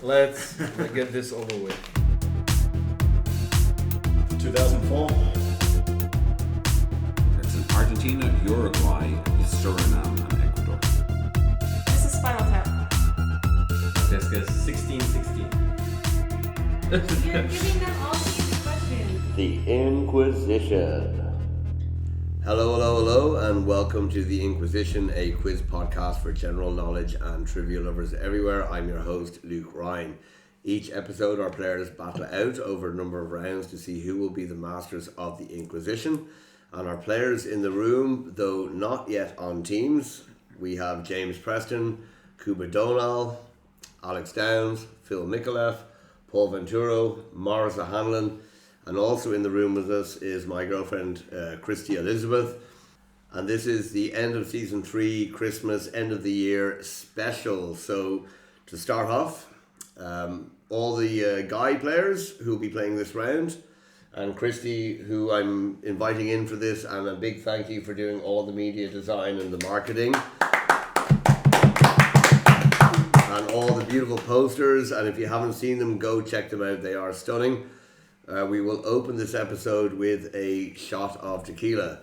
Let's get this over with. 2004. It's in Argentina, Uruguay, Suriname, and Ecuador. This is Spinal Tap. Jessica's 1616. You're giving them all the easy questions. The Inquizition. Hello, and welcome to The Inquizition, a quiz podcast for general knowledge and trivia lovers everywhere. I'm your host, Luke Ryan. Each episode, our players battle out over a number of rounds to see who will be the masters of the Inquizition. And our players in the room, though not yet on teams, we have James Preston, Kuba Dohnal, Alex Downs, Phil Micalllef, Paul Venturo, Maurice Hanlon, and also in the room with us is my girlfriend, Christy Elizabeth. And this is the end of season 3, Christmas, end of the year special. So to start off, all the guy players who will be playing this round, and Christy, who I'm inviting in for this, and a big thank you for doing all the media design and the marketing. And all the beautiful posters, and if you haven't seen them, go check them out, they are stunning. We will open this episode with a shot of tequila.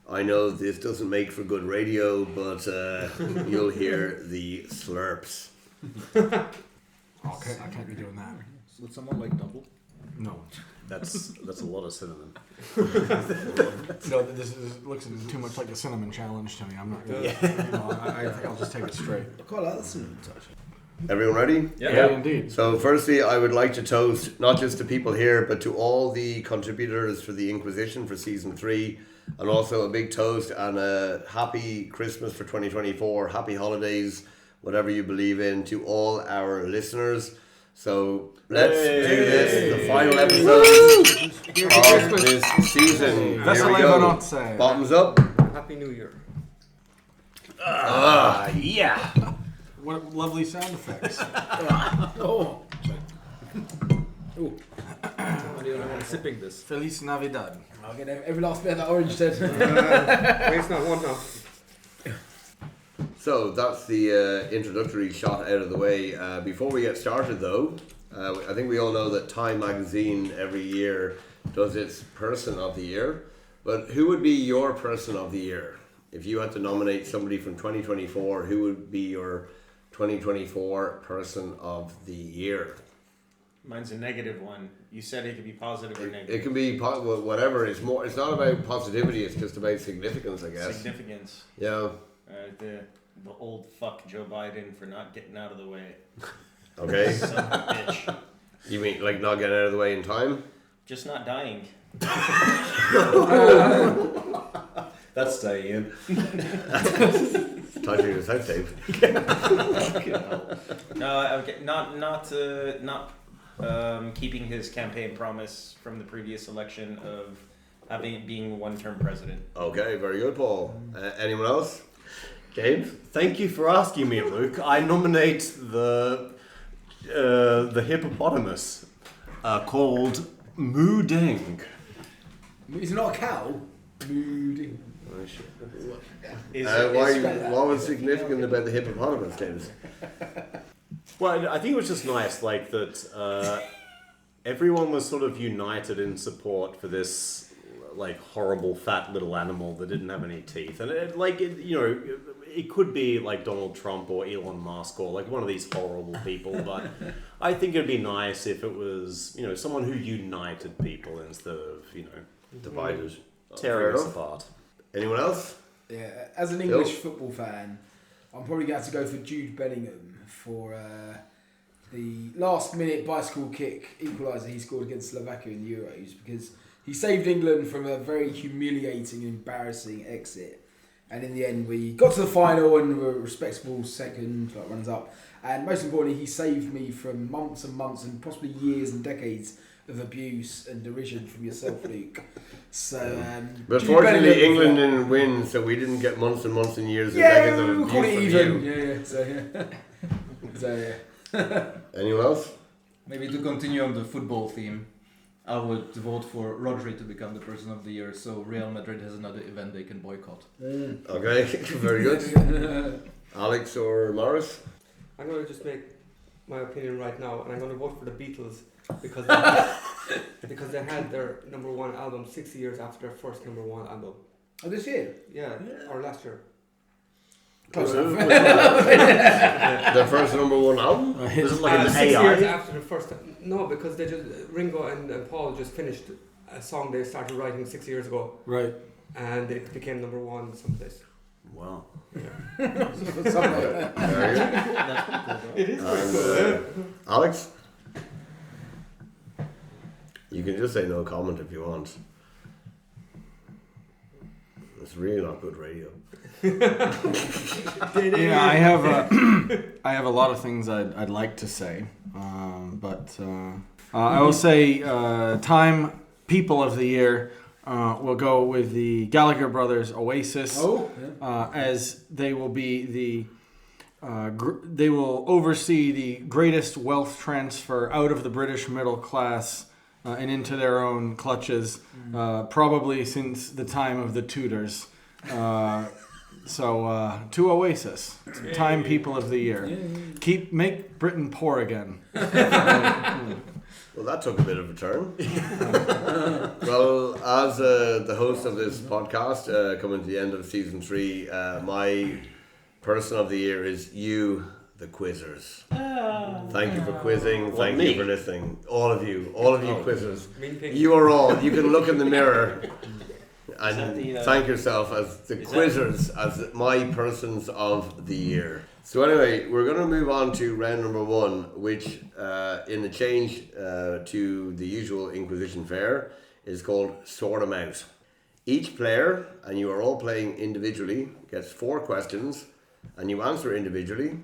I know this doesn't make for good radio, but you'll hear the slurps. Okay, I can't be doing that. Would someone like double? No. That's a lot of cinnamon. No, this looks too much like the cinnamon challenge to me. I'm not gonna, I think I'll just take it straight. I quite like the cinnamon touch. Everyone ready? Yeah, indeed. So firstly, I would like to toast not just to people here, but to all the contributors for the Inquizition for season 3, and also a big toast and a happy Christmas for 2024, happy holidays, whatever you believe in, to all our listeners. So let's do this, the final episode of this season. Here we go. Bottoms up. Happy New Year. Yeah. What lovely sound effects. Oh. I'm sipping this. Feliz Navidad. I'll get every last bit of that orange then. Waste not, one not. So that's the introductory shot out of the way. Before we get started though, I think we all know that Time magazine every year does its person of the year. But who would be your person of the year? If you had to nominate somebody from 2024, who would be your 2024 person of the year? Mine's a negative one. You said it could be positive or negative. It can be whatever. It's not about positivity. It's just about significance, I guess. Significance. Yeah. The old fuck Joe Biden for not getting out of the way. Okay. Son of a bitch. You mean like not getting out of the way in time? Just not dying. That's staying in. Touching the south tape. No, okay, not keeping his campaign promise from the previous election of being one-term president. Okay, very good, Paul. Anyone else? James? Thank you for asking me, Luke. I nominate the hippopotamus called Moo Ding. Is it not a cow? Moody. What was significant about the hippopotamus, James? Well, I think it was just nice, like that everyone was sort of united in support for this like horrible fat little animal that didn't have any teeth, and it could be like Donald Trump or Elon Musk or like one of these horrible people, but I think it'd be nice if it was someone who united people instead of Divided. tearing us apart. Anyone else? Yeah, as an English football fan, I'm probably going to have to go for Jude Bellingham for the last-minute bicycle kick equaliser he scored against Slovakia in the Euros, because he saved England from a very humiliating and embarrassing exit. And in the end, we got to the final and were a respectable second, like runners up. And most importantly, he saved me from months and months and possibly years and decades of abuse and derision from yourself, Luke. So, but fortunately, England didn't win, so we didn't get months and months and years and decades of abuse call it from even. you. So. Anyone else? Maybe to continue on the football theme, I would vote for Rodri to become the person of the year, so Real Madrid has another event they can boycott. Okay, very good. Alex or Maurice? I'm going to just make my opinion right now, and I'm going to vote for the Beatles because they had their number one album 60 years after their first number one album. Oh, this year? Yeah, or last year. Close enough. Their first number one album? Was it like an 6 years AI? after the first. No, because Ringo and Paul just finished a song they started writing 6 years ago, Right. and it became number one someplace. Wow. Somewhere. Very good. It is And, Alex? You can just say no comment if you want. It's really not good radio. Yeah, I have a lot of things I'd like to say, but I will say Time People of the Year will go with the Gallagher Brothers Oasis, as they will be they will oversee the greatest wealth transfer out of the British middle class and into their own clutches, probably since the time of the Tudors. So to Oasis, Time People of the Year, make Britain poor again. Well, that took a bit of a turn. Well, as the host of this podcast, coming to the end of season 3, my person of the year is you, the quizzers. Thank you for quizzing. Thank you for listening. All of you quizzers. You are all. You can look in the mirror and thank yourself as the quizzers, as my persons of the year. So anyway, we're going to move on to round number 1, which in a change to the usual Inquisition fare is called Sort 'em Out. Each player, and you are all playing individually, gets 4 questions and you answer individually.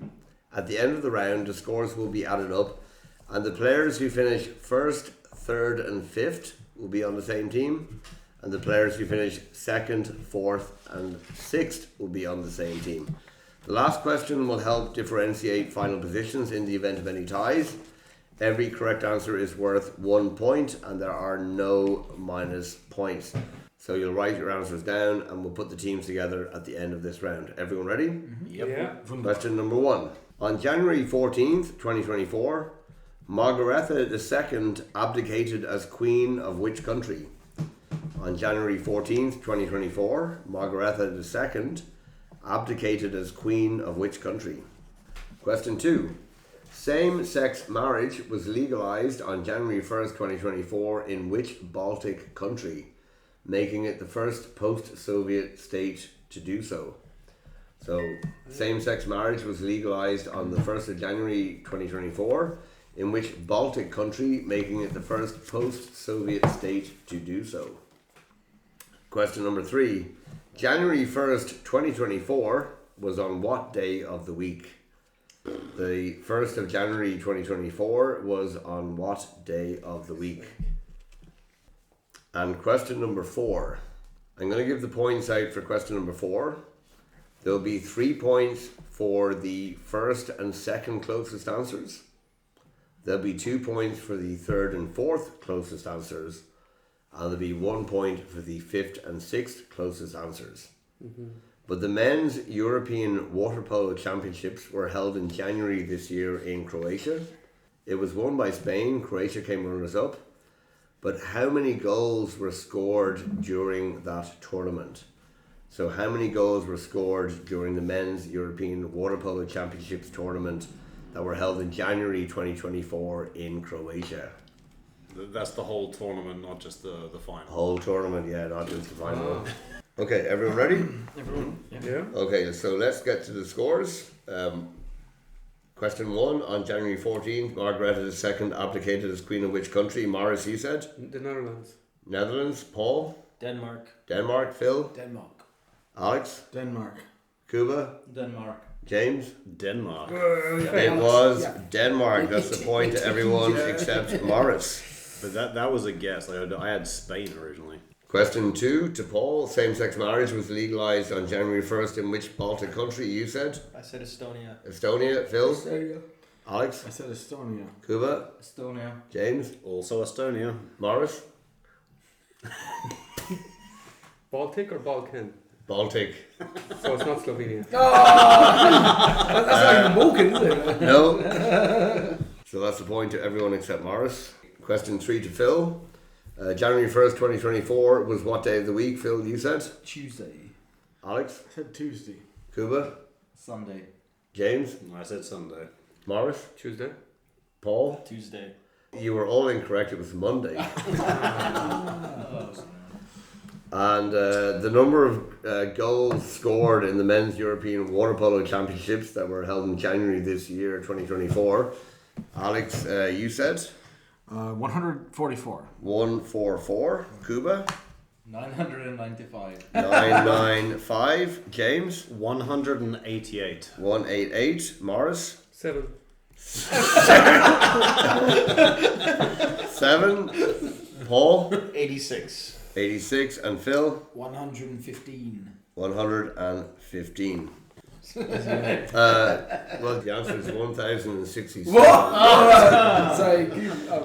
At the end of the round, the scores will be added up, and the players who finish 1st, 3rd and 5th will be on the same team, and the players who finish 2nd, 4th and 6th will be on the same team. The last question will help differentiate final positions in the event of any ties. Every correct answer is worth 1 point, and there are no minus points. So you'll write your answers down and we'll put the teams together at the end of this round. Everyone ready? Yep. Yeah. Question number 1. On January 14th, 2024, Margaretha II abdicated as Queen of which country? On January 14th, 2024, Margaretha II abdicated as Queen of which country? Question 2. Same-sex marriage was legalized on January 1st, 2024 in which Baltic country, making it the first post-Soviet state to do so? So, same-sex marriage was legalized on the 1st of January 2024 in which Baltic country, making it the first post-Soviet state to do so? Question number 3. January 1st, 2024 was on what day of the week? The 1st of January 2024 was on what day of the week? And question number 4. I'm going to give the points out for question number 4. There'll be 3 points for the first and second closest answers. There'll be 2 points for the third and fourth closest answers. And there'll be 1 point for the 5th and 6th closest answers. But the men's European Water Polo Championships were held in January this year in Croatia. It was won by Spain. Croatia came runners-up. But how many goals were scored during that tournament? So how many goals were scored during the men's European Water Polo Championships tournament that were held in January 2024 in Croatia? That's the whole tournament, not just the final. Whole tournament, yeah, not just the final one. Okay, everyone ready? Everyone? Yeah. Okay, so let's get to the scores. Question 1. On January 14th, Margaretha II abdicated as Queen of which country? Maurice, you said? The Netherlands. Netherlands. Paul? Denmark. Denmark. Phil? Denmark. Alex? Denmark. Kuba? Denmark. James? Denmark. It was Denmark. That's the point to everyone except Maurice. But that was a guess. Like, I had Spain originally. Question 2 to Paul. Same-sex marriage was legalized on January 1st in which Baltic country? You said? I said Estonia. Estonia. Phil? Estonia. Alex? I said Estonia. Kuba? Estonia. James? Also Estonia. Maurice? Baltic or Balkan? Baltic. So it's not Slovenia. That's not even Balkan, is it? No. So that's a point to everyone except Maurice. Question 3 to Phil. January 1st, 2024 was what day of the week, Phil, you said? Tuesday. Alex? I said Tuesday. Kuba? Sunday. James? I said Sunday. Maurice? Tuesday. Paul? Tuesday. You were all incorrect, it was Monday. And the number of goals scored in the men's European water polo championships that were held in January this year, 2024. Alex, you said? 144. 144. Kuba? 995. 995. James? 188. 188. Maurice? 7. 7. Paul? 86. 86. And Phil? 115. 115. Well, the answer is 1,067.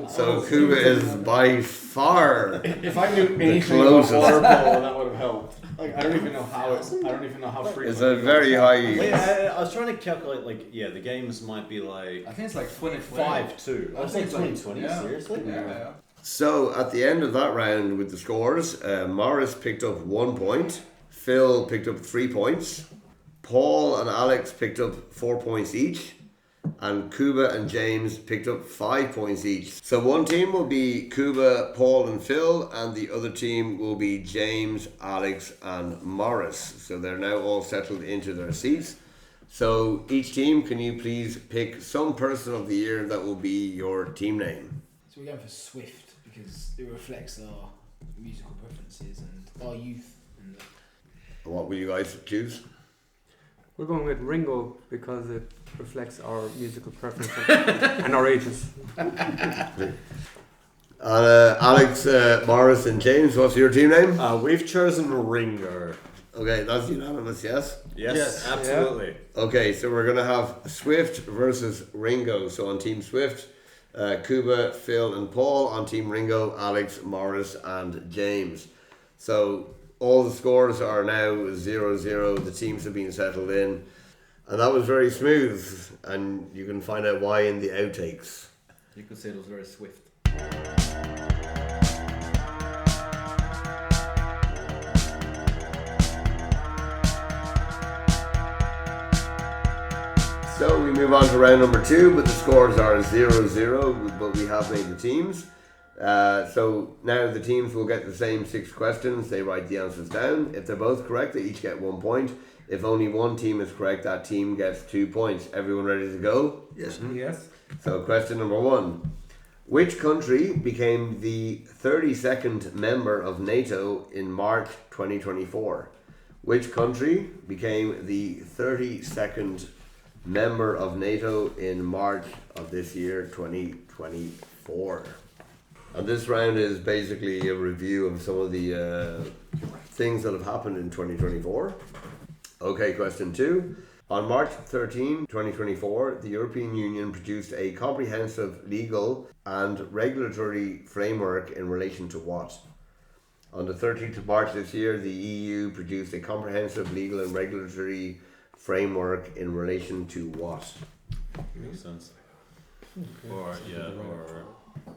So Kuba is by far. If I knew anything closest. about water polo, that would have helped. Like I don't even know how frequent. It's a very high. Wait, I was trying to calculate, the games might be like I think it's like 20. 5-2. I was like 2020, yeah. seriously? Yeah. So at the end of that round with the scores, Maurice picked up 1 point, Phil picked up 3 points, Paul and Alex picked up 4 points each, and Kuba and James picked up 5 points each. So one team will be Kuba, Paul and Phil, and the other team will be James, Alex and Maurice. So they're now all settled into their seats. So each team, can you please pick some person of the year that will be your team name? So we're going for Swift because it reflects our musical preferences and our youth. And What will you guys choose? We're going with Ringo because it reflects our musical preferences and our ages. Alex, Maurice and James, what's your team name? We've chosen Ringo. Okay, that's unanimous, yes? Yes, absolutely. Okay, so we're going to have Swift versus Ringo. So on Team Swift, Kuba, Phil and Paul. On Team Ringo, Alex, Maurice and James. So all the scores are now 0-0. The teams have been settled in. And that was very smooth. And you can find out why in the outtakes. You could say it was very swift. So we move on to round number 2, but the scores are 0-0, but we have made the teams. So now the teams will get the same 6 questions. They write the answers down. If they're both correct, they each get 1 point. If only one team is correct, that team gets 2 points. Everyone ready to go? Yes. Yes. So question number 1. Which country became the 32nd member of NATO in March 2024? Which country became the 32nd member of NATO in March of this year, 2024? And this round is basically a review of some of the things that have happened in 2024. Okay, question 2. On March 13, 2024, the European Union produced a comprehensive legal and regulatory framework in relation to what? On the 13th of March this year, the EU produced a comprehensive legal and regulatory framework in relation to what? Makes sense.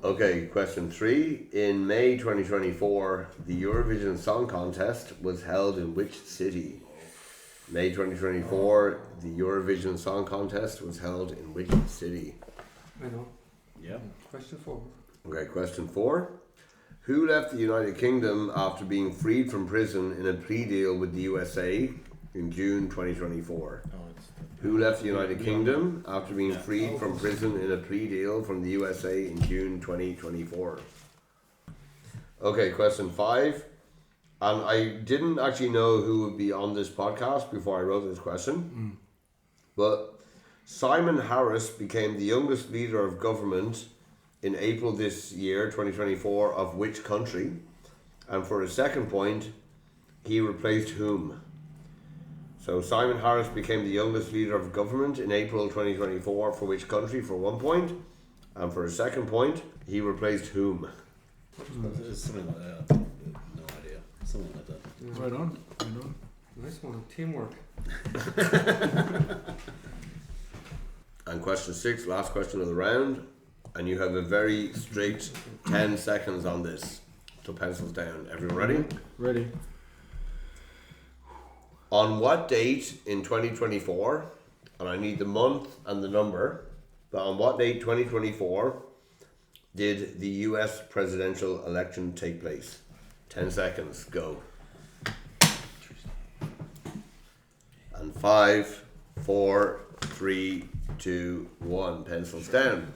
Okay, question 3. In May 2024, the Eurovision Song Contest was held in which city? May 2024, the Eurovision Song Contest was held in which city? I know. Yeah. Question 4. Okay, question 4. Who left the United Kingdom after being freed from prison in a plea deal with the USA in June 2024? Who left the United Kingdom after being freed from prison in a plea deal from the USA in June 2024? Okay, question 5. And I didn't actually know who would be on this podcast before I wrote this question. But Simon Harris became the youngest leader of government in April this year, 2024, of which country? And for a second point, he replaced whom? So Simon Harris became the youngest leader of government in April 2024 for which country for 1 point? And for a second point, he replaced whom? It's something like that. No idea. Something like that. Right on. Right on. Nice one. Teamwork. And question 6, last question of the round. and you have a very strict 10 seconds on this. So pencils down. Everyone ready? Ready. On what date in 2024, and I need the month and the number, but on what date 2024 did the US presidential election take place? 10 seconds, go. And 5, 4, 3, 2, 1. Pencils down.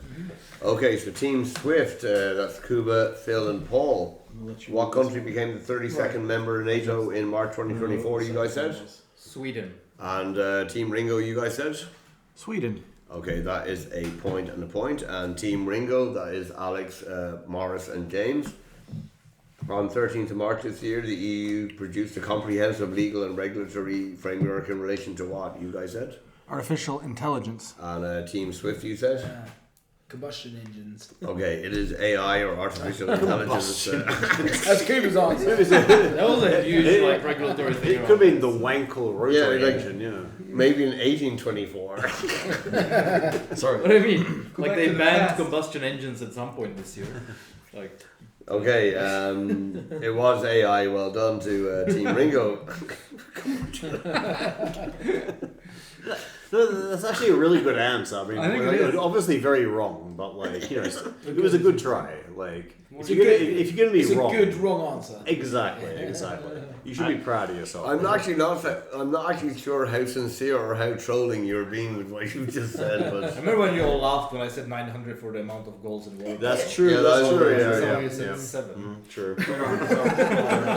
Okay, so Team Swift, that's Kuba, Phil, and Paul. What country became the 32nd member of NATO in March 2024, you guys said? Sweden. And Team Ringo, you guys said? Sweden. Okay, that is a point and a point. And Team Ringo, that is Alex, Maurice, and James. On 13th of March this year, the EU produced a comprehensive legal and regulatory framework in relation to what, you guys said? Artificial intelligence. And Team Swift, you said? Combustion engines. Okay, it is AI or artificial intelligence. That's Kuba's answer. That was a huge regulatory thing. It could be the Wankel rotary engine, maybe in 1824. Sorry. What do you mean? Like they banned combustion engines at some point this year. Like. Okay, it was AI. Well done to Team Ringo. No, that's actually a really good answer. I mean, obviously very wrong, but it was a good try. Like, if you're gonna be wrong, it's a good wrong answer. Exactly. You should be proud of yourself. I'm not actually sure how sincere or how trolling you're being with what you just said. But I remember when you all laughed when I said 900 for the amount of goals in World Cup. That's true. Yeah, that's true. Somebody said 7. True.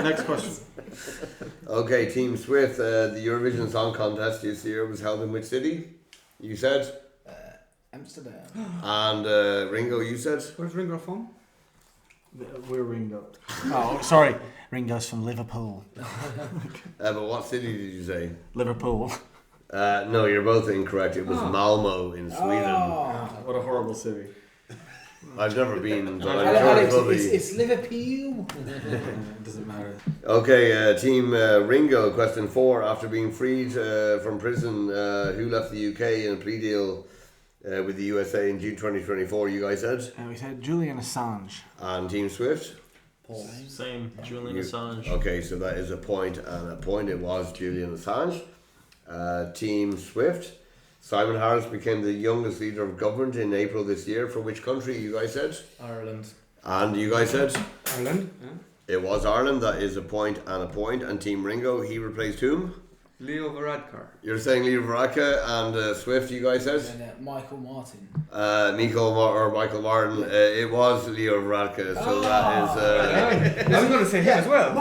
Next question. Okay, Team Swift, the Eurovision Song Contest this year was held in which city? You said? Amsterdam. And Ringo, you said? Where's Ringo from? We're Ringo. Oh, sorry. Ringo's from Liverpool. But what city did you say? Liverpool. No, you're both incorrect. It was Malmo in Sweden. What a horrible city. I've never been, but I'm sure it's lovely. It's Liverpool. It doesn't matter. Okay, Team Ringo, question 4. After being freed from prison, who left the UK in a plea deal with the USA in June 2024, you guys said? We said Julian Assange. And Team Swift? Same. Julian Assange. Okay, so that is a point and a point. It was Julian Assange. Team Swift. Simon Harris became the youngest leader of government in April this year. For which country, you guys said? Ireland. And you guys said? Ireland. Yeah. It was Ireland. That is a point and a point. And Team Ringo, he replaced whom? Leo Varadkar. You're saying Leo Varadkar. And Swift, you guys said? And Michael Martin. Michael Martin. It was Leo Varadkar. So that is... I was going to say him as well.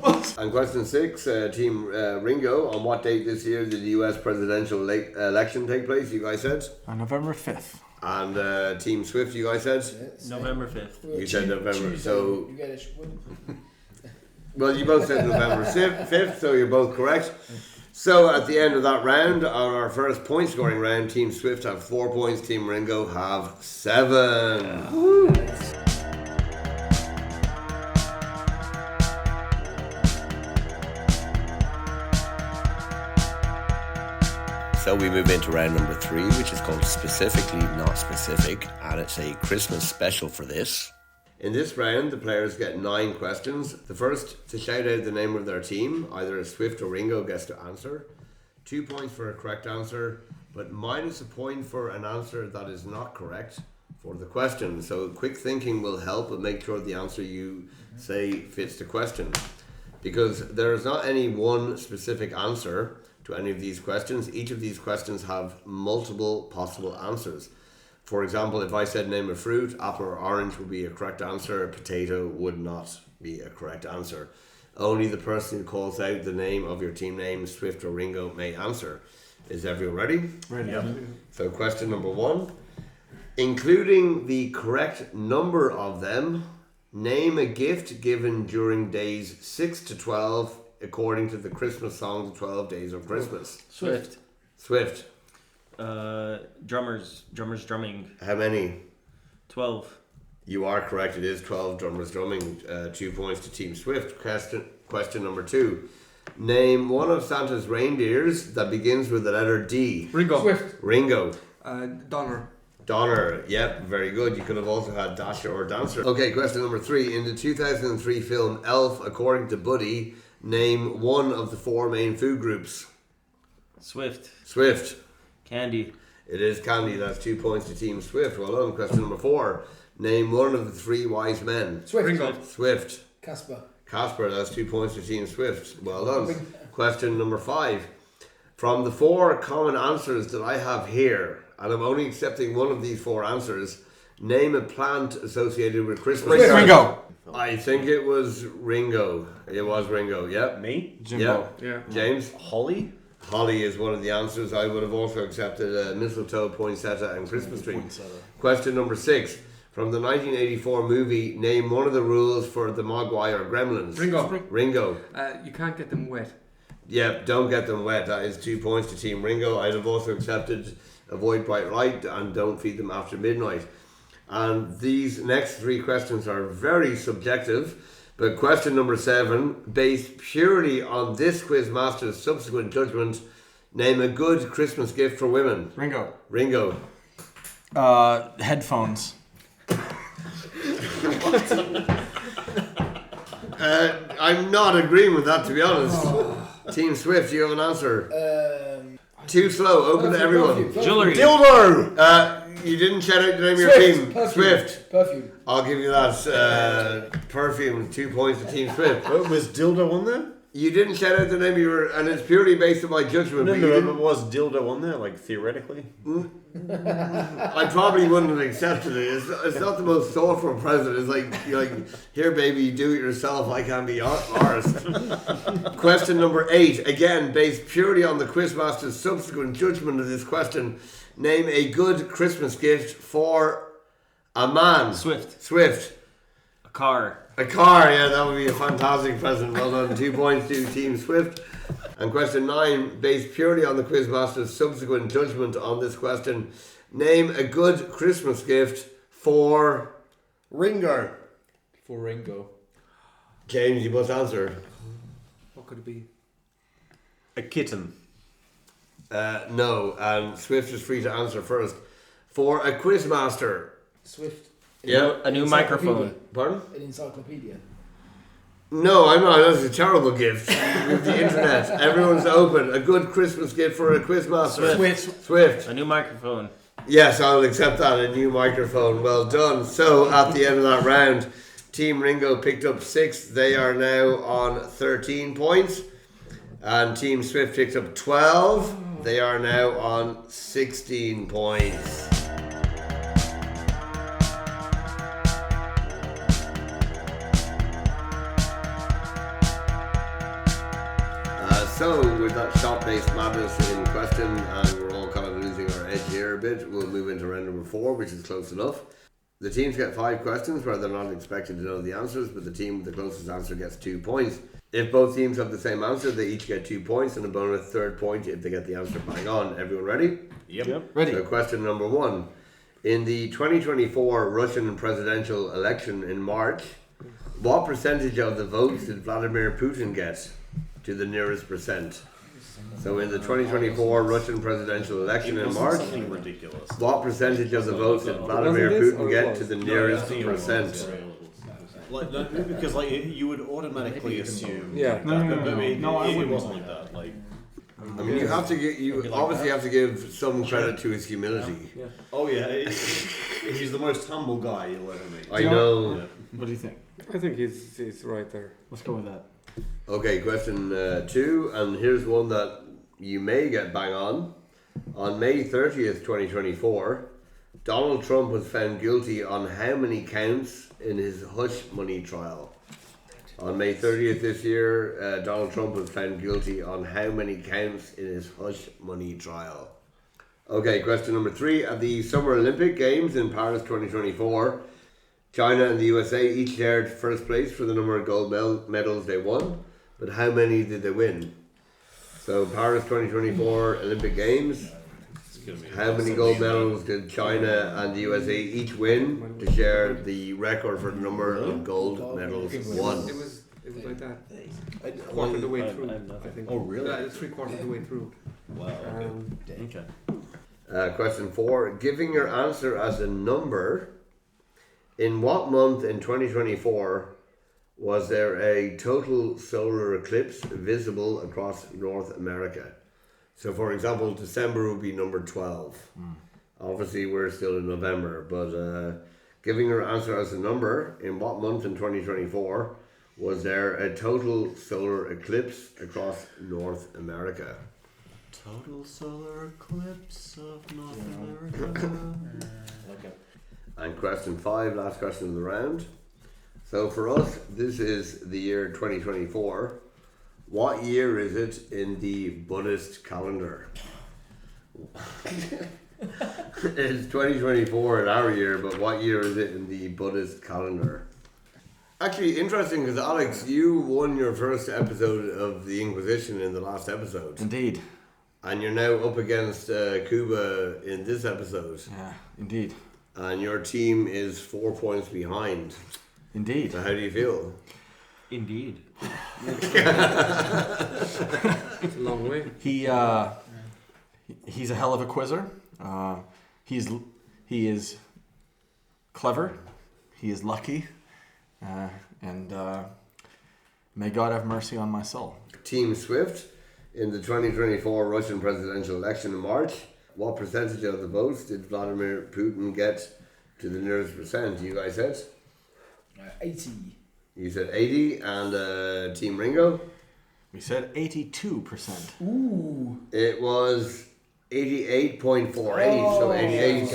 Boss. And question 6, Team Ringo, on what date this year did the US presidential election take place? You guys said? On November 5th. And Team Swift, you guys said? November 5th. You said November. Tuesday, So, you get it. well, you both said November 5th, so you're both correct. So at the end of that round, on our first point scoring round, Team Swift have 4 points, Team Ringo have 7. So we move into round number 3, which is called Specifically Not Specific, and it's a Christmas special for this. In this round, the players get 9 questions. The first to shout out the name of their team, either Swift or Ringo, gets to answer. 2 points for a correct answer, but minus a point for an answer that is not correct for the question. So quick thinking will help, but make sure the answer you say fits the question. Because there is not any one specific answer to any of these questions. Each of these questions have multiple possible answers. For example, if I said name a fruit, apple or orange would be a correct answer, potato would not be a correct answer. Only the person who calls out the name of your team name, Swift or Ringo, may answer. Is everyone ready? Ready. Yep. So question number 1. Including the correct number of them, name a gift given during days 6 to 12 according to the Christmas song, The 12 Days of Christmas. Swift. Swift. Drummers drumming. How many? 12. You are correct. It is 12 drummers drumming. 2 points to Team Swift. Question number 2. Name one of Santa's reindeers that begins with the letter D. Ringo. Swift. Ringo. Donner. Donner, yep, very good. You could have also had Dasher or Dancer. Okay, question number 3. In the 2003 film Elf, according to Buddy, name one of the 4 main food groups. Swift. Swift. Candy. It is candy. That's 2 points to Team Swift. Well done. Question number 4. Name one of the 3 wise men. Swift. Ringo. Swift. Casper. Casper, that's 2 points to Team Swift. Well done. Question number 5. From the 4 common answers that I have here, and I'm only accepting one of these 4 answers, name a plant associated with Christmas. Ringo. I think it was Ringo. It was Ringo, yep. Me? Jimbo. Yeah. James? Holly? Holly is one of the answers. I would have also accepted mistletoe, poinsettia and Christmas tree. Question number 6. From the 1984 movie, name one of the rules for the Mogwai or Gremlins. Ringo. You can't get them wet. Yep, don't get them wet. That is 2 points to Team Ringo. I'd have also accepted avoid bright light and don't feed them after midnight. And these next 3 questions are very subjective. But question number 7, based purely on this quizmaster's subsequent judgment, name a good Christmas gift for women. Ringo. Headphones. I'm not agreeing with that, to be honest. Team Swift, you have an answer. Too slow. Open to everyone. Jewelry. Dildo. You didn't shout out the name of your team. Perfume. Swift. Perfume. I'll give you that. Perfume. 2 points to Team Swift. Was dildo on there? You didn't shout out the name of your, and it's purely based on my judgment. No, but you no, didn't- but was dildo on there, like theoretically? I probably wouldn't have accepted it. It's not the most thoughtful present. It's like, you're like, here, baby, you do it yourself. I can't be arsed. Question number 8. Again, based purely on the quizmaster's subsequent judgment of this question, name a good Christmas gift for a man. Swift. A car. A car, yeah, that would be a fantastic present. Well done. 2 points to Team Swift. And question 9, based purely on the quizmaster's subsequent judgment on this question, name a good Christmas gift for Ringo. For Ringo. James. You must answer. What could it be? A kitten. No, and Swift is free to answer first. For a quizmaster. Swift. Yeah. A new microphone. Pardon? An encyclopedia. No, I'm not. That's a terrible gift. With the internet, everyone's open. A good Christmas gift for a quizmaster. Swift. A new microphone. Yes, I will accept that. A new microphone. Well done. So at the end of that round, Team Ringo picked up 6. They are now on 13 points. And Team Swift picked up 12. They are now on 16 points. So, with that shot-based madness in question, and we're all kind of losing our edge here a bit, we'll move into round number 4, which is close enough. The teams get 5 questions where they're not expected to know the answers, but the team with the closest answer gets 2 points. If both teams have the same answer, they each get 2 points, and a bonus third point if they get the answer bang on. Everyone ready? Yep. Ready. So, question number 1. In the 2024 Russian presidential election in March, what percentage of the votes did Vladimir Putin get? To the nearest percent. So in the 2024 Russian presidential election in March, Something ridiculous. what percentage of the votes did Vladimir Putin get to the nearest percent? Like, because like you would automatically assume. Yeah. That, No, but I mean, no, I it wouldn't. wasn't like that. Like, I mean, you have to you obviously have to give some credit to his humility. oh yeah, he's the most humble guy you'll ever meet. I know. Yeah. What do you think? I think he's right there. Let's go with that. Okay, question 2, and here's one that you may get bang on. On May 30th, 2024, Donald Trump was found guilty on how many counts in his hush money trial? On May 30th this year, Donald Trump was found guilty on how many counts in his hush money trial? Okay, question number 3. At the Summer Olympic Games in Paris 2024, China and the USA each shared first place for the number of gold medals they won, but how many did they win? So Paris 2024 Olympic Games, how many gold medals did China and the USA each win to share the record for the number of gold medals won? It was like that. Quarter of the way through, I think. Oh, really? Yeah, 3/4 of the way through. Wow. Okay. Question 4. Giving your answer as a number, in what month in 2024 was there a total solar eclipse visible across North America? So, for example, December would be number 12. Obviously, we're still in November, but giving your answer as a number, in what month in 2024 was there a total solar eclipse across North America? Total solar eclipse of North America. Okay. And question 5, last question of the round. So for us, this is the year 2024. What year is it in the Buddhist calendar? It's 2024 in our year, but what year is it in the Buddhist calendar? Actually, interesting, because Alex, you won your first episode of the Inquisition in the last episode. Indeed. And you're now up against Kuba in this episode. Yeah, indeed. And your team is 4 points behind. Indeed. So how do you feel? Indeed. It's a long way. He's a hell of a quizzer. He is clever. He is lucky. And may God have mercy on my soul. Team Swift, in the 2024 Russian presidential election in March, what percentage of the votes did Vladimir Putin get to the nearest percent? You guys said? 80. You said 80, and Team Ringo? We said 82%. Ooh. It was 88.48, so 88.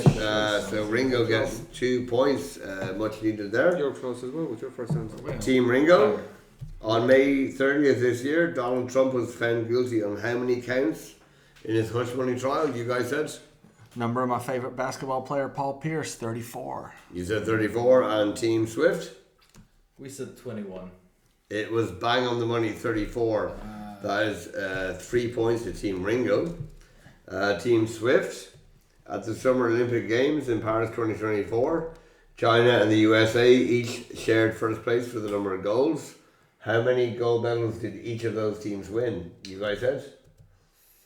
So Ringo gets 2 points, much needed there. You're close as well with your first answer. Team Ringo, on May 30th this year, Donald Trump was found guilty on how many counts in his hush money trial? You guys said? Number of my favorite basketball player, Paul Pierce, 34. You said 34, and Team Swift? We said 21. It was bang on the money, 34. That is 3 points to Team Ringo. Team Swift, at the Summer Olympic Games in Paris 2024, China and the USA each shared first place for the number of goals. How many gold medals did each of those teams win? You guys said?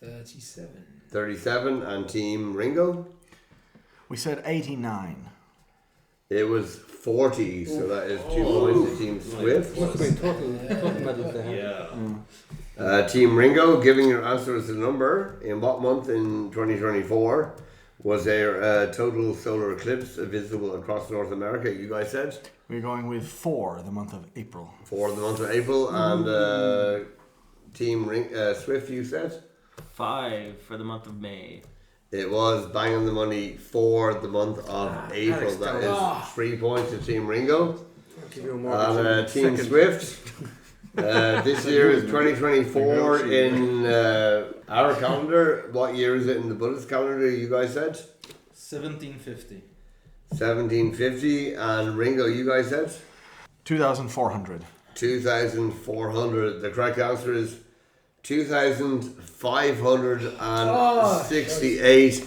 37. 37, and Team Ringo? We said 89. It was 40, so that is 2 points to Team Swift. What's the total medals they have? Yeah. Team Ringo, giving your answer as a number, in what month in 2024 was there a total solar eclipse visible across North America? You guys said? We're going with 4, the month of April. 4 the month of April, and Team Swift, you said? 5 for the month of May. It was bang on the money for the month of April. That is 3 points to Team Ringo. I'll give you a more And Team second. Swift. This year is 2024 in our calendar. What year is it in the Buddhist calendar? You guys said 1750. 1750, and Ringo, you guys said 2,400. 2,400. The correct answer is 2,568.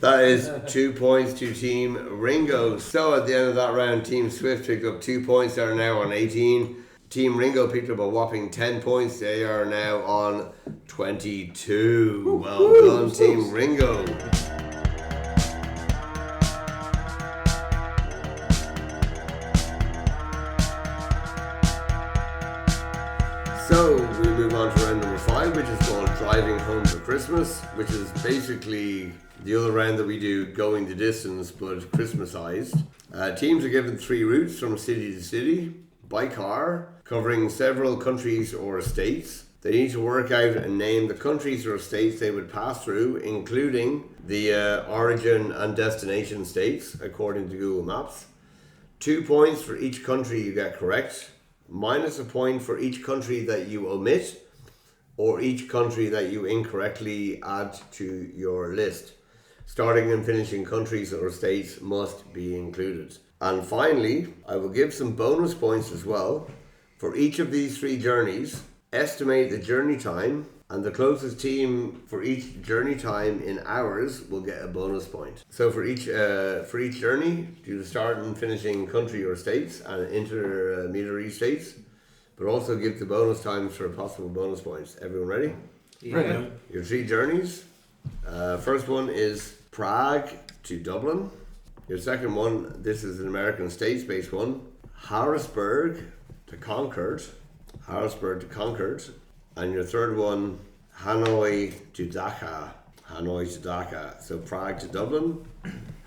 That is 2 points to Team Ringo. So at the end of that round, Team Swift picked up 2 points. They are now on 18. Team Ringo picked up a whopping 10 points. They are now on 22. Well done, Team Ringo. So we move on to round number 5, which is called Driving Home for Christmas, which is basically the other round that we do, going the distance, but Christmasized. Teams are given 3 routes from city to city by car, covering several countries or states. They need to work out and name the countries or states they would pass through, including the origin and destination states, according to Google Maps. 2 points for each country you get correct, minus a point for each country that you omit, or each country that you incorrectly add to your list. Starting and finishing countries or states must be included. And finally, I will give some bonus points as well. For each of these 3 journeys, estimate the journey time, and the closest team for each journey time in hours will get a bonus point. So for each journey, do the start and finishing country or states and intermediary states, but also give the bonus times for possible bonus points. Everyone ready? Yeah. Your 3 journeys. First one is Prague to Dublin. Your second one, this is an American states-based one. Harrisburg to Concord. Harrisburg to Concord. And your third one, Hanoi to Dhaka. Hanoi to Dhaka. So Prague to Dublin,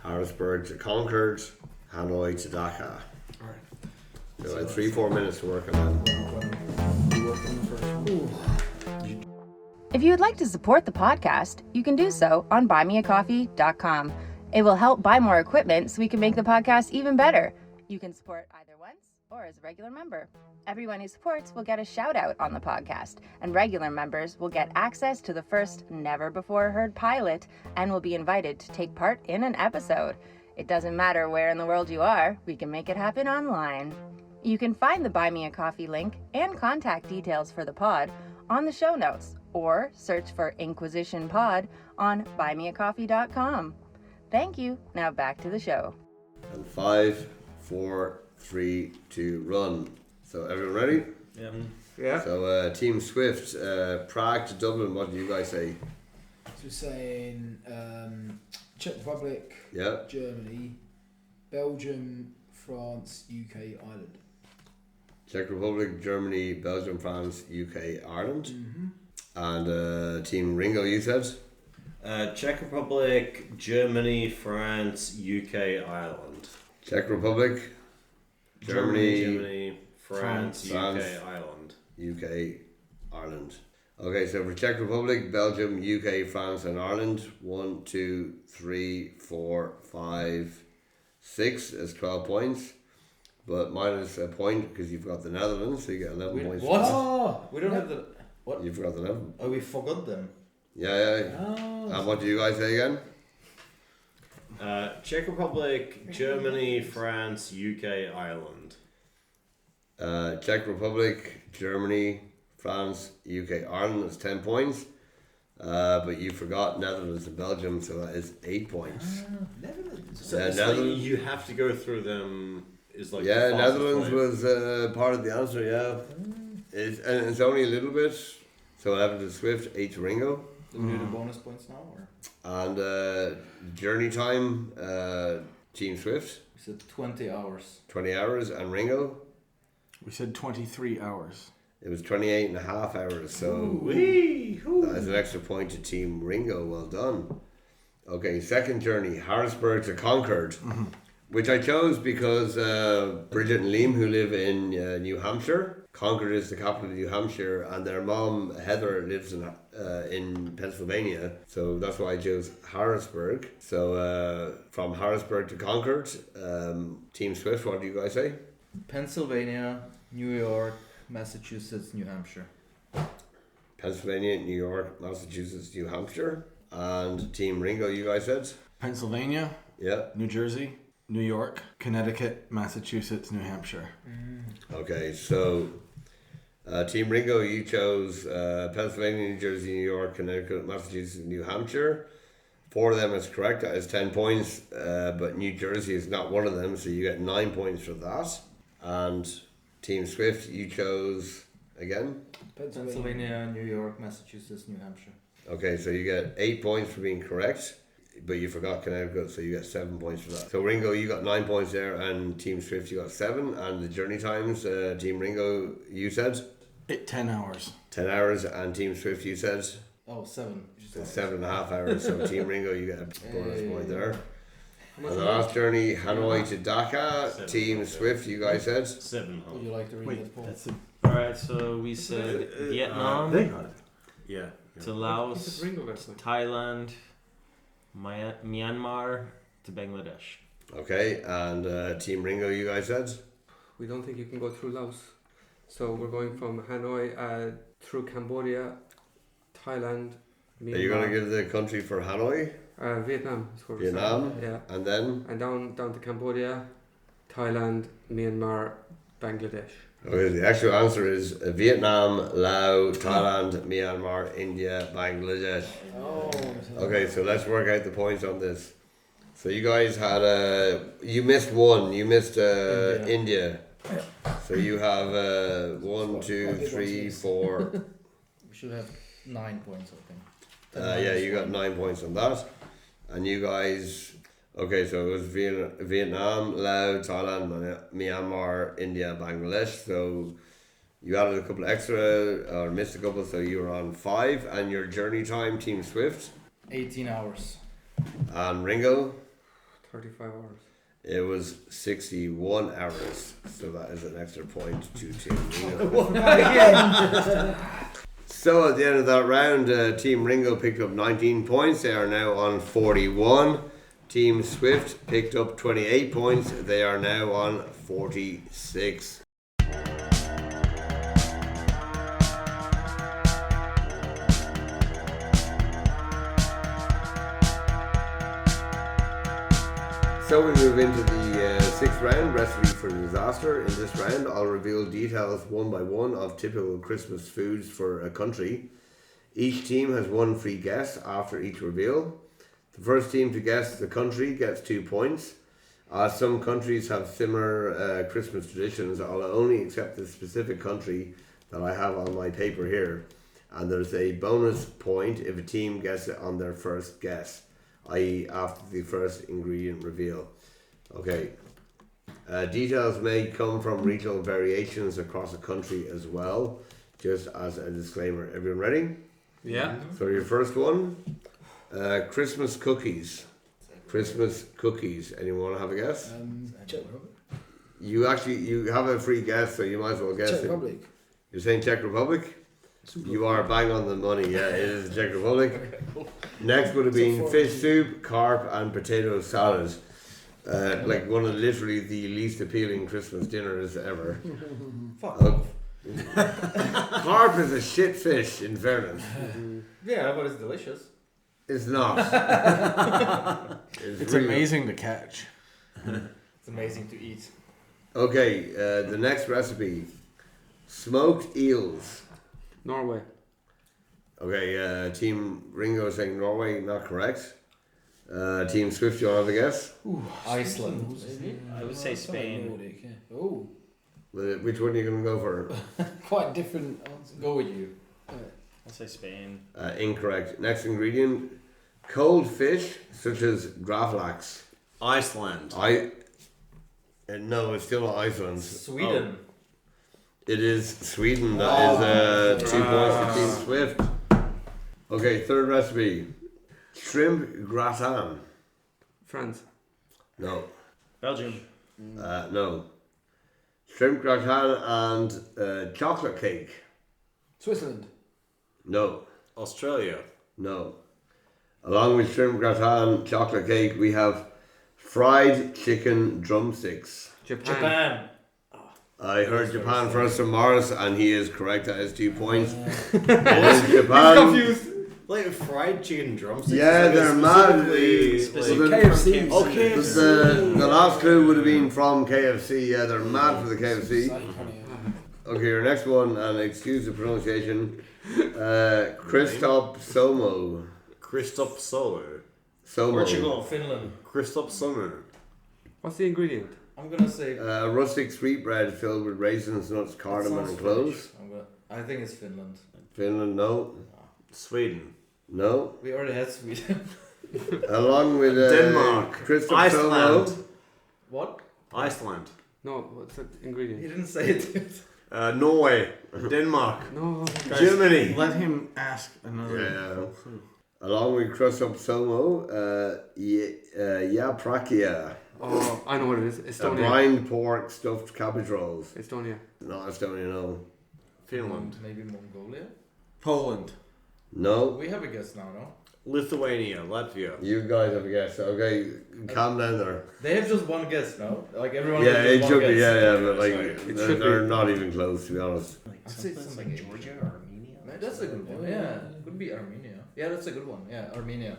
Harrisburg to Concord, Hanoi to Dhaka. Alright. So I had 3-4 minutes to work on that. If you would like to support the podcast, you can do so on buymeacoffee.com. It will help buy more equipment so we can make the podcast even better. You can support either once or as a regular member. Everyone who supports will get a shout out on the podcast, and regular members will get access to the first never before heard pilot and will be invited to take part in an episode. It doesn't matter where in the world you are, we can make it happen online. You can find the Buy Me a Coffee link and contact details for the pod on the show notes, or search for Inquizition Pod on buymeacoffee.com. Thank you. Now back to the show. And 5, 4, 3, 2, run. So everyone ready? Yeah. Yeah. So Team Swift, Prague to Dublin, what do you guys say? So we're saying Czech Republic, Yeah. Germany, Belgium, France, UK, Ireland. Czech Republic, Germany, Belgium, France, UK, Ireland. Mm-hmm. And Team Ringo, you said? Czech Republic, Germany, France, UK, Ireland. Czech Republic, Germany, France, France, UK, Ireland. UK, Ireland. Okay, so for Czech Republic, Belgium, UK, France, and Ireland, 1, 2, 3, 4, 5, 6 is 12 points. But minus a point because you've got the Netherlands, so you get 11 points. What? Oh, We don't have the. What? You've got 11. Oh, we forgot them. Yeah. Oh. And what do you guys say again? Czech Republic, Germany, France, UK, Ireland. Czech Republic, Germany, France, UK, Ireland. That's 10 points. But you forgot Netherlands and Belgium, so that is 8 points. Netherlands. So Yeah, it's like Netherlands. you have to go through them. Is like Yeah, the fastest Netherlands way. was part of the answer, yeah. And it's only a little bit. So 11 to Swift, 8 to Ringo. Do we do the bonus points now? Or? And journey time, Team Swift, We said 20 hours. 20 hours. And Ringo, We said 23 hours. it was 28 and a half hours. So that is an extra point to Team Ringo. Well done. Okay, second journey, Harrisburg to Concord. Which I chose because Bridget and Liam, who live in New Hampshire, Concord is the capital of New Hampshire, and their mom Heather lives in Pennsylvania, so that's why I chose Harrisburg. So from Harrisburg to Concord, Team Swift, what do you guys say? Pennsylvania, New York, Massachusetts, New Hampshire. Pennsylvania, New York, Massachusetts, New Hampshire, and Team Ringo, you guys said? Pennsylvania, Yeah. New Jersey, New York, Connecticut, Massachusetts, New Hampshire. Okay, so Team Ringo, you chose Pennsylvania, New Jersey, New York, Connecticut, Massachusetts, New Hampshire. 4 of them is correct. That is 10 points, but New Jersey is not one of them, so you get 9 points for that. And Team Swift, you chose again? Pennsylvania, New York, Massachusetts, New Hampshire. Okay, so you get 8 points for being correct, but you forgot Connecticut, so you get 7 points for that. So Ringo, you got 9 points there, and Team Swift, you got 7. And the journey times, Team Ringo, you said 10 hours. 10 hours, and Team Swift, you said Oh, 7. so 7.5 hours. So Team Ringo, you get a bonus Hey. point there. And the last journey, Hanoi to Dhaka, 7 Team points. Swift, you guys said 7. Would you like to read it, Paul? That's it. Alright, so we said Vietnam They got it. Yeah. to Laos, Ringo got it. Thailand, Myanmar to Bangladesh. Okay, and Team Ringo, you guys said? We don't think you can go through Laos. So we're going from Hanoi through Cambodia, Thailand, Myanmar, Are you going to give the country for Hanoi? Vietnam. Is where we're Vietnam? starting. Yeah. And then? And down to Cambodia, Thailand, Myanmar, Bangladesh. Okay, the actual answer is Vietnam, Laos, Thailand, Myanmar, India, Bangladesh. Oh. Okay, so let's work out the points on this. So you guys had you missed one. You missed India. So you have 1, 2, 3, 4. We should have 9 points, I think. Yeah, you got 9 points on that. And you guys, okay, so it was Vietnam, Laos, Thailand, Myanmar, India, Bangladesh. So you added a couple extra or missed a couple, so you were on 5. And your journey time, Team Swift. 18 hours. And Ringo. 35 hours. It was 61 hours, so that is an extra point to Team Ringo. So at the end of that round, Team Ringo picked up 19 points. They are now on 41. Team Swift picked up 28 points. They are now on 46. So we move into the 6th round, Recipe for Disaster. In this round, I'll reveal details one by one of typical Christmas foods for a country. Each team has 1 free guess after each reveal. The first team to guess the country gets 2 points. Some countries have similar Christmas traditions. I'll only accept the specific country that I have on my paper here. And there's a bonus point if a team gets it on their first guess, i.e. after the first ingredient reveal. Okay. Details may come from regional variations across a country as well, just as a disclaimer. Everyone ready? Yeah. So your first one, Christmas cookies. Christmas cookies. Anyone want to have a guess? Czech Republic. You have a free guess, so you might as well guess Czech it. Republic. You're saying Czech Republic? You are bang on the money, yeah, it is the Czech Republic. Next would have been fish soup, carp, and potato salad. Like one of literally the least appealing Christmas dinners ever. Fuck off. Carp is a shit fish, in fairness. Yeah, but it's delicious. It's not. It's really amazing to catch. It's amazing to eat. Okay, the next recipe. Smoked eels. Norway. Okay, Team Ringo is saying Norway, not correct. Team Swift, you want to have a guess? Iceland. I would say Spain. Nordic, yeah. Oh, Which one are you going to go for? quite different answer. Go with you. I'll say Spain. Incorrect. Next ingredient. Cold fish, such as gravlax. Iceland. No, it's still not Iceland. Sweden. It is Sweden. That is 2 points for Team Swift. Okay, third recipe. Shrimp gratin. France. No. Belgium. No. Shrimp gratin and chocolate cake. Switzerland. No. Australia. No. Along with shrimp gratin, chocolate cake, we have fried chicken drumsticks. Japan. I heard Japan first from Maurice, and he is correct. That is 2 points. It is Japan. Confused. Like fried chicken drumsticks. Yeah, they're mad. KFC. Okay. The last clue would have been from KFC. Yeah, they're mad for the KFC. Okay, your next one, and excuse the pronunciation. Christop Somo. Christop Somo. Portugal. Finland. Christop Somo. What's the ingredient? I'm gonna say. Rustic sweetbread filled with raisins, nuts, cardamom, and cloves. I think it's Finland. Finland, no. Sweden. No. We already had Sweden. Along with Denmark. Christop Iceland. Somo. What? No, Iceland. what's the ingredient? He didn't say it. Norway. Denmark. No. Germany. Let him ask another. Yeah. Along with Christop Somo, Yaprakia. Oh, I know what it is. Estonia. Brined pork stuffed cabbage rolls. Estonia. Not Estonia, no. Finland. Maybe Mongolia. Poland. No. We have a guess now, no? Lithuania. Latvia. You guys have a guess. Okay, calm down there. They have just one guess now. Like everyone. Yeah, has it just should one be. guess. Yeah, but like should they're be. not even close, to be honest. I'd say something like Georgia, Armenia. That's a good one. Yeah, could be Armenia. Yeah, that's a good one. Yeah, Armenia.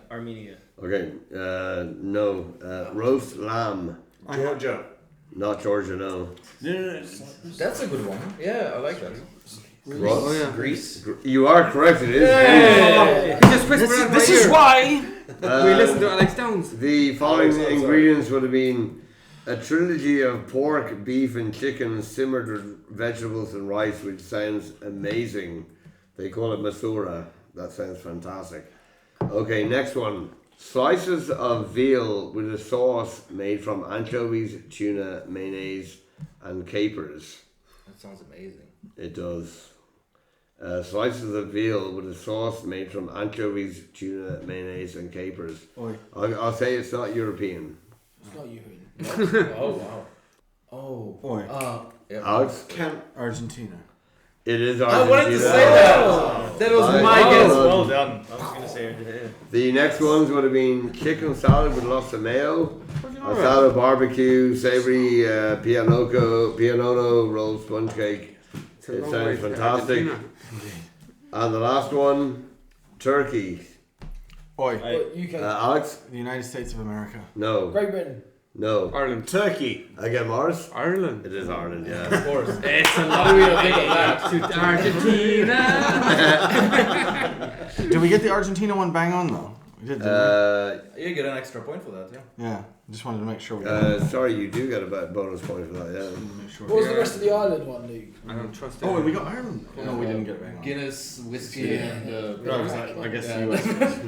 Okay, no. Roast lamb. Georgia. Not Georgia, no. That's a good one. Yeah, I like that. Oh, yeah. Greece. You are correct, it is. He just whispered in my This ear. is why. We listened to Alex Downs. The following ingredients would have been a trilogy of pork, beef, and chicken simmered with vegetables and rice, which sounds amazing. They call it masura. That sounds fantastic. Okay, next one. Slices of veal with a sauce made from anchovies, tuna, mayonnaise, and capers. That sounds amazing. It does. Slices of veal with a sauce made from anchovies, tuna, mayonnaise, and capers. Oi. I'll say it's not European. It's not you. Oh wow. Oh. Oi. Yeah. Alex? Argentina. It is I Argentina. wanted to say that. That was Nice. my guess. Well done. I was going to say The next ones would have been chicken salad with lots of mayo, asada barbecue, savory pianono rolled sponge cake. It sounds fantastic. And the last one, turkey. Oi. UK. Alex? The United States of America. No. Great Britain. No. Ireland. Turkey. Again, Maurice? Ireland. It is Ireland, yeah. Of course. It's a How do we not think of that? to Argentina. Did we get the Argentina one bang on though? We did, didn't You get an extra point for that, yeah. we? Yeah. Just wanted to make sure we got Sorry, you do get a bonus point for that, yeah. make sure. What was the rest of the island one, Luke? I don't trust it. Oh, and we got Ireland. No, we didn't get it bang on. Guinness, whiskey, and I guess yeah. the US.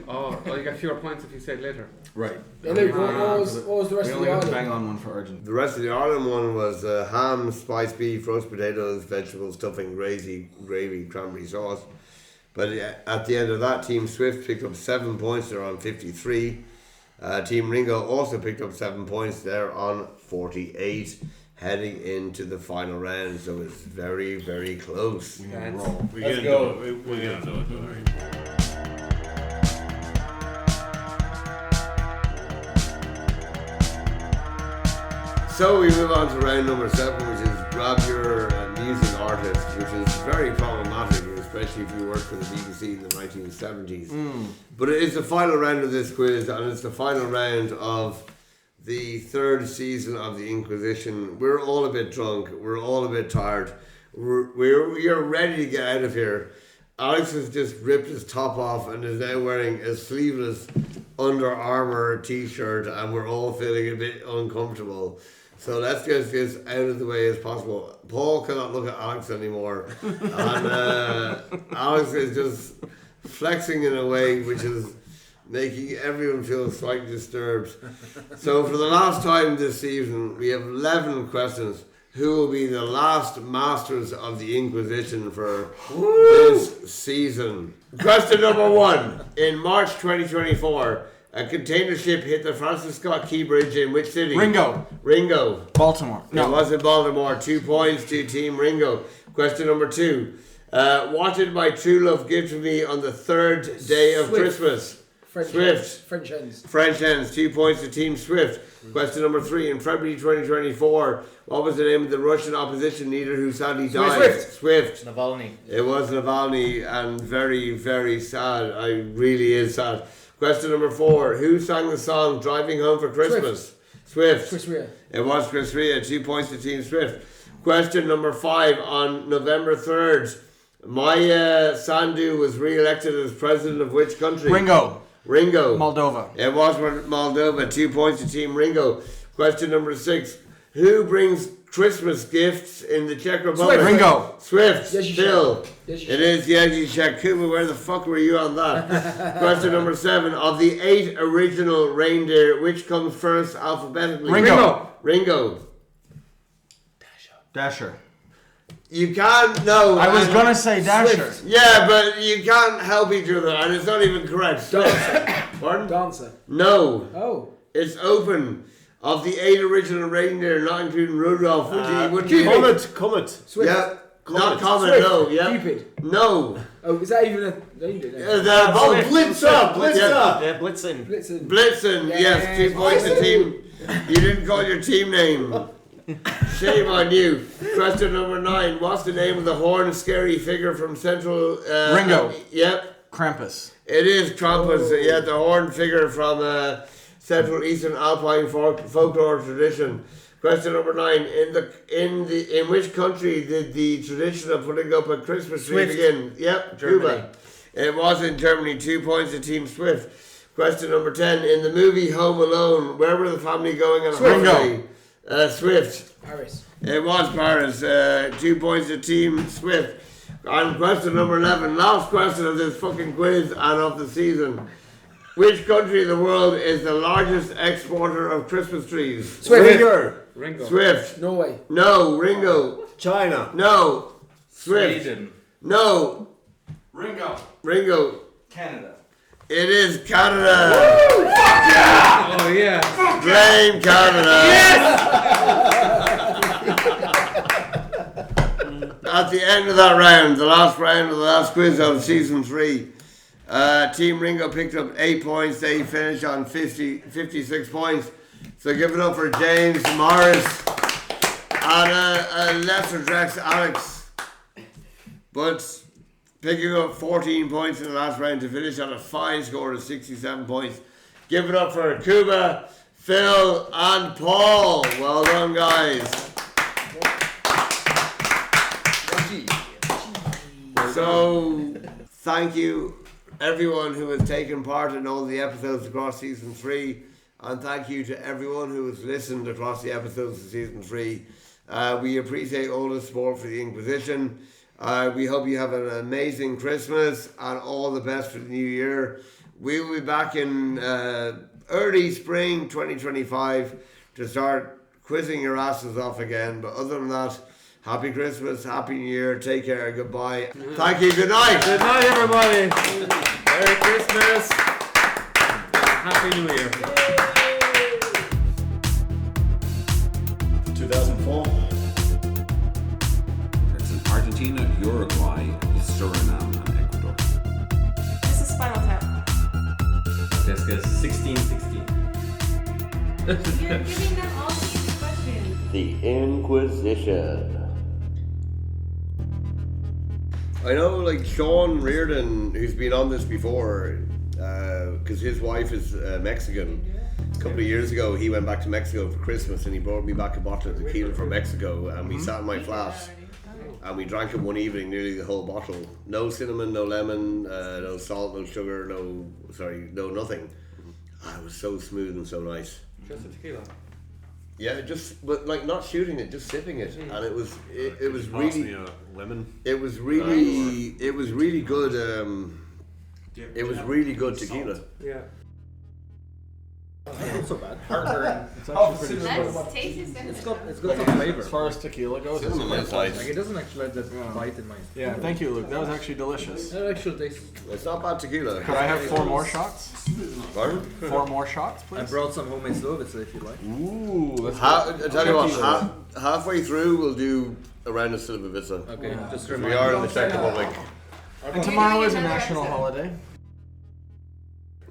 Oh, well, you get fewer points if you say it later. Right. Yeah, Luke, what was the rest We of only the got the bang island? on one for Argentina. The rest of the Ireland one was ham, spiced beef, roast potatoes, vegetables, stuffing, gravy, cranberry sauce. But at the end of that, Team Swift picked up 7 points. They're on 53. Team Ringo also picked up 7 points. They're on 48, heading into the final round. So it's very, very close. We need to roll. Let's go. We're going to do it. All right. So we move on to round number 7, which is grab your music artist, which is very problematic, especially if you worked for the BBC in the 1970s. But it is the final round of this quiz, and it's the final round of the 3rd season of the Inquisition. We're all a bit drunk. We're all a bit tired. We're ready to get out of here. Alex has just ripped his top off and is now wearing a sleeveless Under Armour t-shirt, and we're all feeling a bit uncomfortable. So let's get this out of the way as possible. Paul cannot look at Alex anymore, and Alex is just flexing in a way which is making everyone feel slightly disturbed. So for the last time this season, we have 11 questions. Who will be the last masters of the Inquisition for this season? Question number 1. In March 2024, a container ship hit the Francis Scott Key Bridge in which city? Ringo. Baltimore. No. It was in Baltimore. 2 points to Team Ringo. Question number 2. What did my true love give to me on the 3rd day of Christmas? French hens. French hens. 2 points to Team Swift. Question number 3. In February 2024, what was the name of the Russian opposition leader who sadly died? Swift. Navalny. It was Navalny, and very, very sad. Really is sad. Question number 4. Who sang the song Driving Home for Christmas? Swift. Chris Rea. It was Chris Rea. 2 points to Team Swift. Question number 5. On November 3rd, Maya Sandu was re-elected as president of which country? Ringo. Moldova. It was Moldova. 2 points to Team Ringo. Question number 6. Who brings Christmas gifts in the Czech Republic? Ringo. Swift. Yes, you Still. Yes, you It is Czech. Kuba, where the fuck were you on that? Question number 7. Of the 8 original reindeer, which comes first alphabetically? Ringo. Dasher. You can't, no. I was gonna say Dasher. Swift. Yeah, but you can't help each other, and it's not even correct. Pardon? Dancer. No. Oh. It's open. Of the 8 original reindeer, not including Rudolph, would you? Comet. Swift. Yeah. Not Comet. Comet, Swift. no. Yeah. Cupid. No. Oh, is that even a reindeer? Blitzer. Yeah, Blitzen. Blitzen. Blitzen, yes. 2 points to team. You didn't call your team name. Shame on you. Question number 9. What's the name of the horned scary figure from Central... Ringo. Yep. Krampus. It is Krampus. Yeah, the horned figure from Central Eastern Alpine folklore tradition. Question number 9. In which country did the tradition of putting up a Christmas tree begin? Yep, Germany. Cuba. It was in Germany. 2 points to Team Swift. Question number 10. In the movie Home Alone, where were the family going on a holiday? Swift. Paris. It was Paris. 2 points to Team Swift. And question number 11, last question of this fucking quiz and of the season. Which country in the world is the largest exporter of Christmas trees? Swift. Ringo. Swift. Norway. No. Ringo. China. No. Swift. Sweden. No. Ringo. Ringo. Canada. It is Canada. Oh yeah. Blame Canada. At the end of that round, the last round of the last quiz of season 3, Team Ringo picked up 8 points. They finished on 56 points. So give it up for James, Maurice, and a lesser Drex, Alex. But picking up 14 points in the last round to finish on a fine score of 67 points. Give it up for Kuba, Phil, and Paul. Well done, guys. So, thank you everyone who has taken part in all the episodes across season 3, and thank you to everyone who has listened across the episodes of season 3. We appreciate all the support for the Inquizition. We hope you have an amazing Christmas and all the best for the new year. We will be back in early spring 2025 to start quizzing your asses off again. But other than that, Happy Christmas, Happy New Year, take care, goodbye. Thank you, good night. Good night, everybody. Merry Christmas. Happy New Year. 2004. It's in Argentina, Uruguay, Suriname, and Ecuador. This is Spinal Tap. Let's guess 1616. You're giving them all these questions. The Inquisition. I know, like Sean Reardon, who's been on this before, because his wife is Mexican. A couple of years ago, he went back to Mexico for Christmas, and he brought me back a bottle of tequila from Mexico, and we sat in my flat, and we drank it one evening, nearly the whole bottle. No cinnamon, no lemon, no salt, no sugar, no nothing. It was so smooth and so nice. Just a tequila. Yeah, but like not shooting it, just sipping it, and it was Pass me really a lemon. it was really good. It was really good tequila. Yeah. Not so bad. Heartburn. It's actually pretty Let's smooth. taste it. It's got some flavor. As far as tequila goes, it's Cinnamon quite is nice. Like it doesn't actually have that bite in my. Yeah, thank you, Luke. That was actually delicious. It actually tastes. It's not bad tequila. Could I have 4 more shots? Pardon? 4 more shots, I please? brought some homemade Slovitz if you like. Ooh, let's I tell you what, halfway through we'll do a round of Slivovica. Okay, Yeah. just We remind are me. in the Czech Republic. And tomorrow is a national holiday.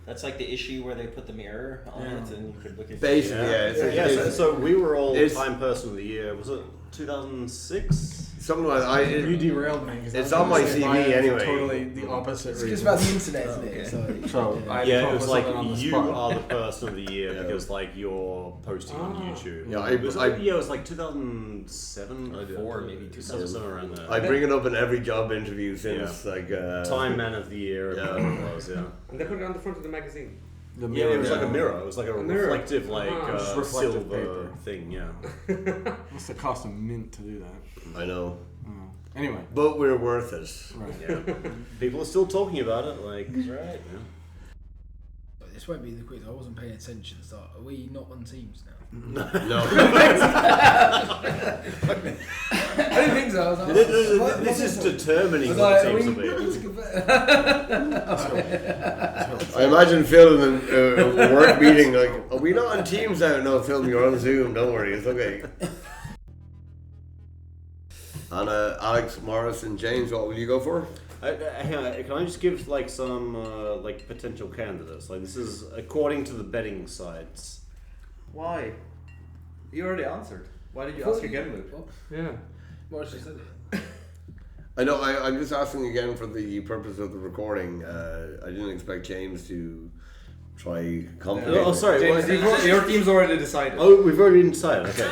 That's like the issue where they put the mirror on it and you could look at Basically, yeah. So we were all it's- Time Person of the Year. Was it 2006? Something like that. You derailed me. 'cause It's I was on my gonna say CV mine is anyway. Totally the opposite It's reason. just about the internet, isn't it? So I Yeah, it put was like something on the you spot. are the Person of the Year Yeah. because like you're posting on YouTube. Yeah, it was it was like 2007 or 4 maybe 2007 around there. I bring it up in every job interview since Time Man of the Year. Yeah. Yeah, it was, yeah. And they put it on the front of the magazine. The Yeah, it was like a yeah. mirror. It was like a mirror. reflective, like Ah. Reflective silver paper. thing. Yeah. Must have cost a mint to do that. I know, Anyway, but we're worth it. right. Yeah. People are still talking about it. Like, right. Yeah. This won't be the quiz. I wasn't paying attention. So are we not on teams now? No. I didn't think so. I was like, This is determining was what like, it are seems we- to be. I imagine Phil in a work meeting like, are we not on Teams now? No, Phil, you're on Zoom. Don't worry, it's okay. And Alex, Morris, and James, what will you go for? Hang on, can I just give like some like potential candidates? Like this is according to the betting sites. Why? You already answered. Why did you ask again, Luke? Yeah. Morris just said it. I know. I'm just asking again for the purpose of the recording. I didn't expect James to try complicate. Oh, sorry. James, your team's already decided. Oh, we've already decided. Okay.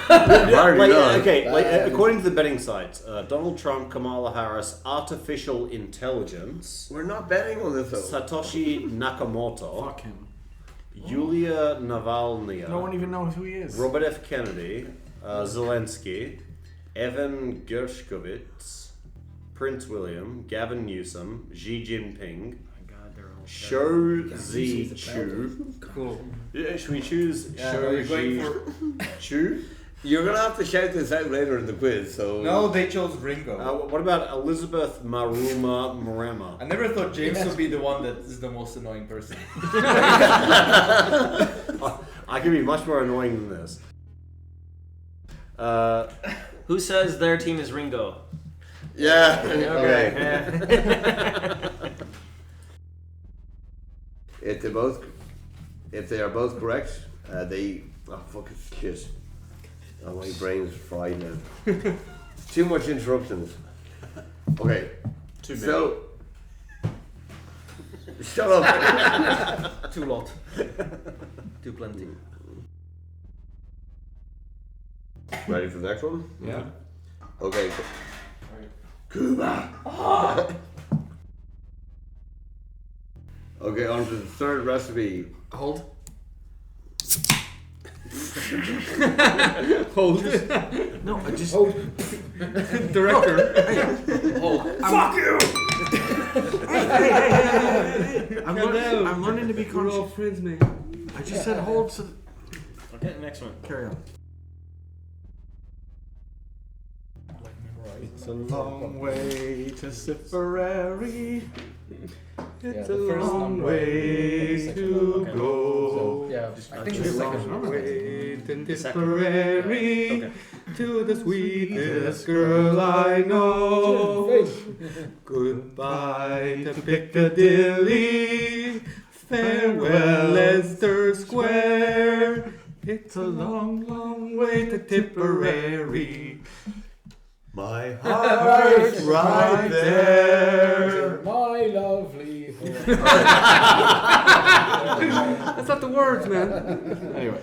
Already done. According to the betting sites, Donald Trump, Kamala Harris, artificial intelligence, We're not betting on this though. Satoshi Nakamoto, Fuck him. Yulia Navalny, No one even knows who he is. Robert F. Kennedy, Zelensky, Evan Gershkovich, Prince William, Gavin Newsom, Xi Jinping, s03e22. Cool. Yeah, should we choose you're going s03e22? You're gonna have to shout this out later in the quiz. So No, they chose Ringo. What about Elizabeth Maruma Marema? I never thought James would be the one that is the most annoying person. I can be much more annoying than this. Who says their team is Ringo? yeah. Okay. If they are both correct, they fucking shit. Oh, my brain's fried now. Too much interruptions. Okay. Too many. So shut up. Too lot. Too plenty. Ready for the next one? Yeah. Okay. Kuba. Okay, on to the third recipe. Hold. Hold. No, I just. Hold. Director. Hold. Fuck you! I'm learning to be We're all conscious. friends, man. I just said hold, so Okay, next one. carry on. It's a long way to Tipperary. It's a the first long number. way Second to number. go. Yeah, I think the second number. Way to Tipperary, Okay. to the sweetest girl I know. Goodbye to Piccadilly, farewell Leicester Square. It's a long, long way to Tipperary. My Heart right there. My lovely. That's not the words, man. Anyway.